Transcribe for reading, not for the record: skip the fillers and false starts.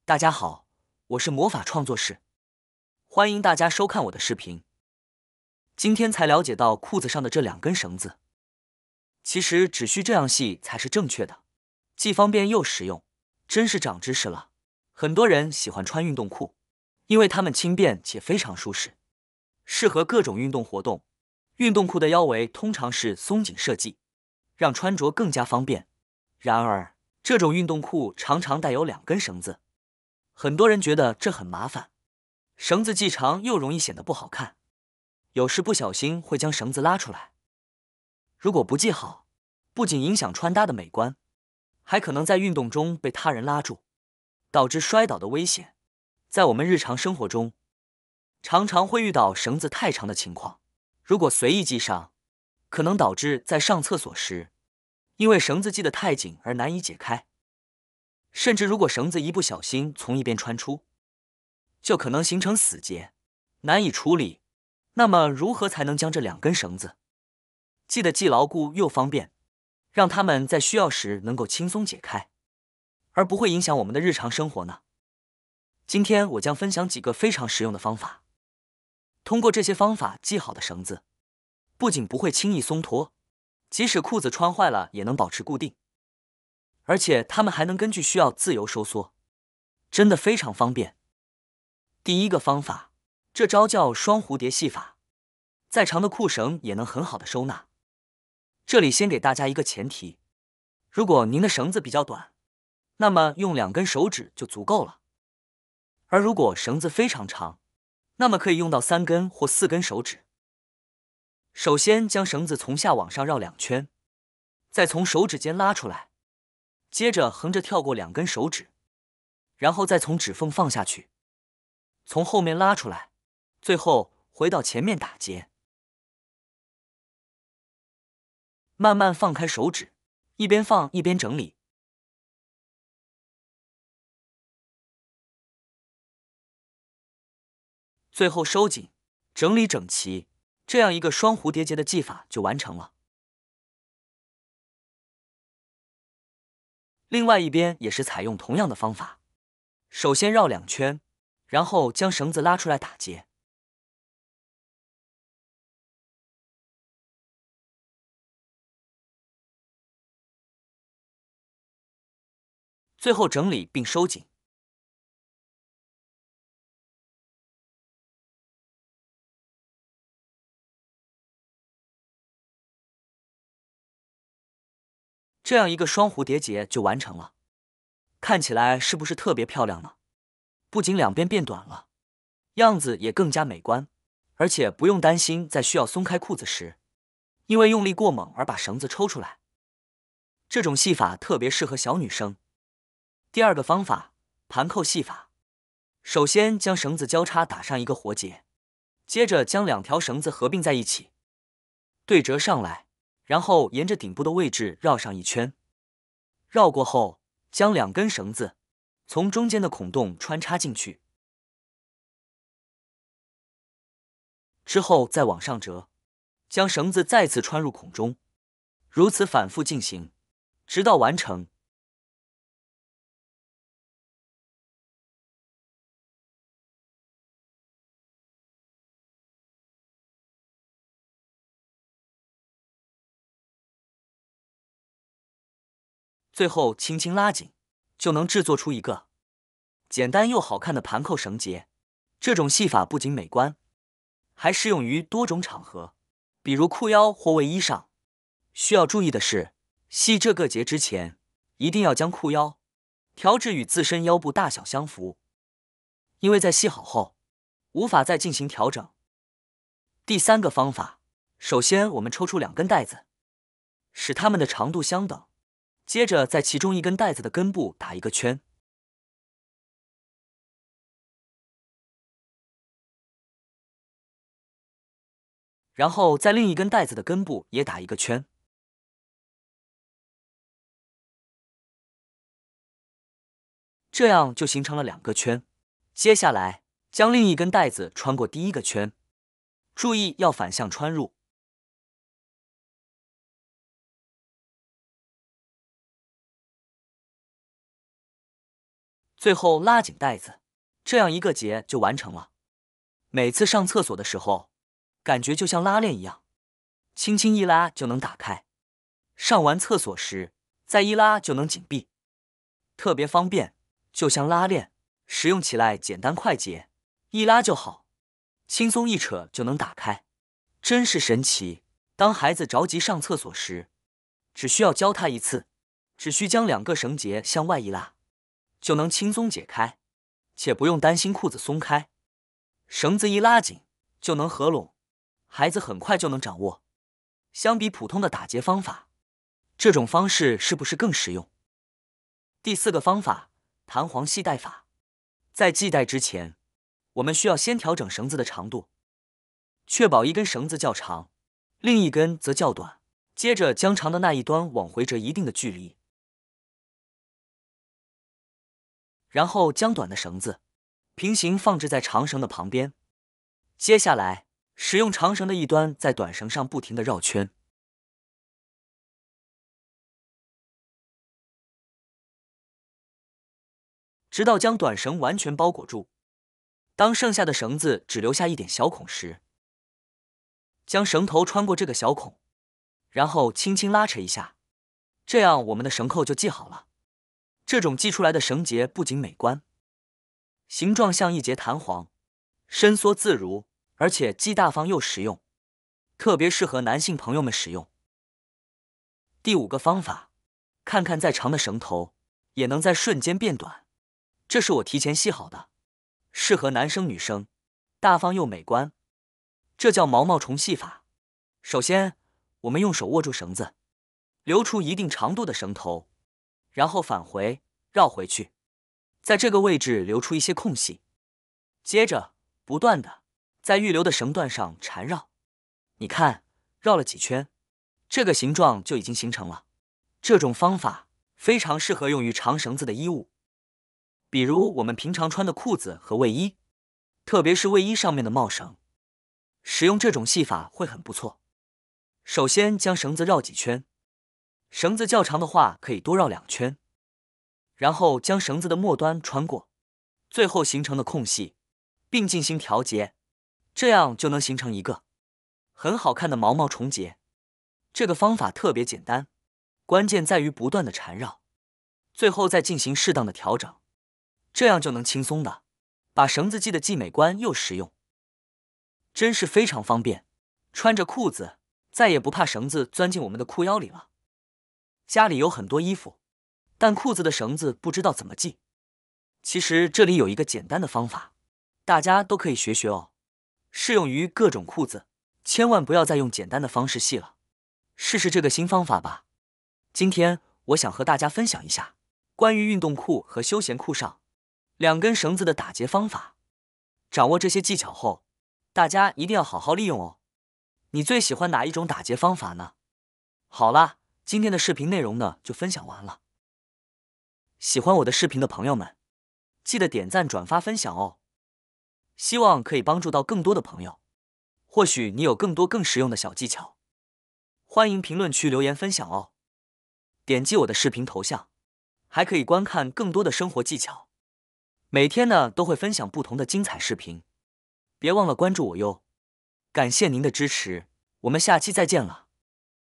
大家好，我是魔法创作室，欢迎大家收看我的视频。今天才了解到裤子上的这2根绳子，其实只需这样系才是正确的，既方便又实用，真是长知识了。很多人喜欢穿运动裤，因为它们轻便且非常舒适，适合各种运动活动。运动裤的腰围通常是松紧设计，让穿着更加方便。然而，这种运动裤常常带有2根绳子，很多人觉得这很麻烦，绳子既长又容易显得不好看，有时不小心会将绳子拉出来。如果不系好，不仅影响穿搭的美观，还可能在运动中被他人拉住，导致摔倒的危险。在我们日常生活中，常常会遇到绳子太长的情况，如果随意系上，可能导致在上厕所时，因为绳子系得太紧而难以解开。甚至如果绳子一不小心从一边穿出，就可能形成死结，难以处理。那么如何才能将这2根绳子系得既牢固又方便，让它们在需要时能够轻松解开，而不会影响我们的日常生活呢？今天我将分享几个非常实用的方法。通过这些方法系好的绳子，不仅不会轻易松脱，即使裤子穿坏了也能保持固定，而且它们还能根据需要自由收缩，真的非常方便。第一个方法，这招叫双蝴蝶系法，再长的裤绳也能很好的收纳。这里先给大家一个前提，如果您的绳子比较短，那么用2根手指就足够了，而如果绳子非常长，那么可以用到3根或4根手指。首先将绳子从下往上绕2圈，再从手指间拉出来，接着横着跳过2根手指，然后再从指缝放下去，从后面拉出来，最后回到前面打结。慢慢放开手指，一边放一边整理。最后收紧，整理整齐，这样一个双蝴蝶结的系法就完成了。另外一边也是采用同样的方法，首先绕2圈，然后将绳子拉出来打结。最后整理并收紧。这样一个双蝴蝶结就完成了，看起来是不是特别漂亮呢？不仅两边变短了，样子也更加美观，而且不用担心在需要松开裤子时，因为用力过猛而把绳子抽出来。这种系法特别适合小女生。第二个方法，盘扣系法。首先将绳子交叉打上一个活结，接着将2条绳子合并在一起，对折上来，然后沿着顶部的位置绕上1圈。绕过后，将2根绳子从中间的孔洞穿插进去，之后再往上折，将绳子再次穿入孔中，如此反复进行，直到完成。最后轻轻拉紧，就能制作出一个简单又好看的盘扣绳结。这种系法不仅美观，还适用于多种场合，比如裤腰或卫衣上。需要注意的是，系这个结之前，一定要将裤腰调至与自身腰部大小相符，因为在系好后，无法再进行调整。第三个方法，首先我们抽出2根带子，使它们的长度相等，接着在其中一根带子的根部打一个圈，然后在另一根带子的根部也打一个圈，这样就形成了2个圈。接下来将另一根带子穿过第一个圈，注意要反向穿入。最后拉紧带子，这样一个结就完成了。每次上厕所的时候，感觉就像拉链一样，轻轻一拉就能打开。上完厕所时，再一拉就能紧闭，特别方便，就像拉链，使用起来简单快捷，一拉就好，轻松一扯就能打开，真是神奇。当孩子着急上厕所时，只需要教他一次，只需将2个绳结向外一拉，就能轻松解开，且不用担心裤子松开。绳子一拉紧就能合拢，孩子很快就能掌握。相比普通的打结方法，这种方式是不是更实用？第4个方法，弹簧系带法。在系带之前，我们需要先调整绳子的长度，确保一根绳子较长，另一根则较短。接着将长的那一端往回折一定的距离，然后将短的绳子平行放置在长绳的旁边。接下来，使用长绳的一端在短绳上不停地绕圈，直到将短绳完全包裹住。当剩下的绳子只留下一点小孔时，将绳头穿过这个小孔，然后轻轻拉扯一下，这样我们的绳扣就系好了。这种系出来的绳结不仅美观，形状像一节弹簧，伸缩自如，而且既大方又实用，特别适合男性朋友们使用。第5个方法，看看再长的绳头也能在瞬间变短，这是我提前系好的，适合男生女生，大方又美观。这叫毛毛虫系法。首先，我们用手握住绳子，留出一定长度的绳头，然后返回，绕回去，在这个位置留出一些空隙。接着，不断的在预留的绳段上缠绕。你看，绕了几圈，这个形状就已经形成了。这种方法非常适合用于长绳子的衣物，比如我们平常穿的裤子和卫衣，特别是卫衣上面的帽绳。使用这种系法会很不错。首先将绳子绕几圈，绳子较长的话可以多绕2圈，然后将绳子的末端穿过最后形成的空隙，并进行调节，这样就能形成一个很好看的毛毛虫结。这个方法特别简单，关键在于不断的缠绕，最后再进行适当的调整，这样就能轻松的把绳子系得既美观又实用。真是非常方便，穿着裤子再也不怕绳子钻进我们的裤腰里了。家里有很多衣服，但裤子的绳子不知道怎么系。其实这里有一个简单的方法，大家都可以学学哦，适用于各种裤子，千万不要再用简单的方式系了，试试这个新方法吧。今天我想和大家分享一下关于运动裤和休闲裤上2根绳子的打结方法。掌握这些技巧后，大家一定要好好利用哦。你最喜欢哪一种打结方法呢？好啦，今天的视频内容呢就分享完了。喜欢我的视频的朋友们，记得点赞、转发、分享哦。希望可以帮助到更多的朋友。或许你有更多更实用的小技巧，欢迎评论区留言分享哦。点击我的视频头像，还可以观看更多的生活技巧。每天呢都会分享不同的精彩视频，别忘了关注我哟。感谢您的支持，我们下期再见了。